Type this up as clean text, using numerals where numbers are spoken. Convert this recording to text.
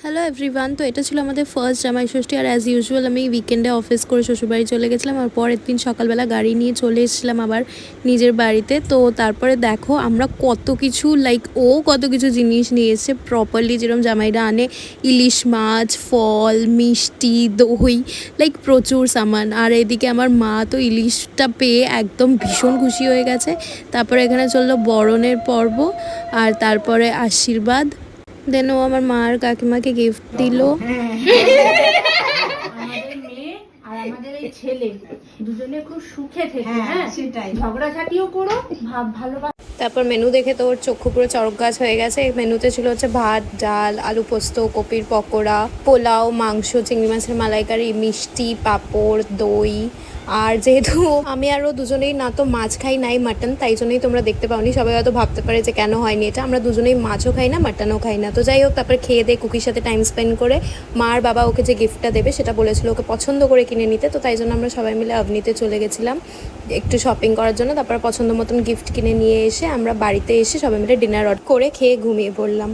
Hello everyone, তো এটা ছিল আমাদের ফার্স্ট জামাই ষষ্ঠী। আর অ্যাজ ইউজুয়াল আমি উইকেন্ডে অফিস করে শ্বশুরবাড়ি চলে গেছিলাম, আর পরের দিন সকালবেলা গাড়ি নিয়ে চলে এসেছিলাম আবার নিজের বাড়িতে। তো তারপরে দেখো আমরা কত কিছু কত কিছু জিনিস নিয়ে এসেছে প্রপারলি, যেরকম জামাইরা আনে ইলিশ মাছ, ফল, মিষ্টি, দই, প্রচুর সামান। আর এদিকে আমার মা তো ইলিশটা পেয়ে একদম ভীষণ খুশি হয়ে গেছে। তারপরে এখানে চললো বরণের পর্ব, আর তারপরে আশীর্বাদ। দেন ও আমার মা আর কাকিমাকে গিফট দিল। আমাদের মেয়ে আর আমাদের এই ছেলে দুজনে খুব সুখে থেকে, হ্যাঁ সেটাই, ঝগড়াঝাটিও করো, ভালো। তারপর মেনু দেখে তো ওর চক্ষু পুরো চড়ক গাছ হয়ে গেছে। মেনুতে ছিল হচ্ছে ভাত, ডাল, আলু পোস্ত, কপির পকোড়া, পোলাও, মাংস, চিংড়ি মাছের মালাইকারি, মিষ্টি, পাঁপড়, দই। আর যেহেতু আমি আরও দুজনেই না তো মাছ খাই নাই মাটন, তাই জন্যই তোমরা দেখতে পাওনি। সবাই হয়তো ভাবতে পারে যে কেন হয়নি এটা। আমরা দুজনেই মাছও খাই না, মাটনও খাই না। তো যাই হোক, তারপর খেয়ে দিয়ে কুকির সাথে টাইম স্পেন্ড করে মা আর বাবা ওকে যে গিফটটা দেবে সেটা বলেছিল ওকে পছন্দ করে কিনে নিতে। তো তাই জন্য আমরা সবাই মিলে অবনীতে চলে গেছিলাম একটু শপিং করার জন্য। তারপর পছন্দ মতন গিফট কিনে নিয়ে এসে আমরা বাড়িতে এসে সবাই মিলে ডিনার অর্ডার করে খেয়ে ঘুমিয়ে পড়লাম।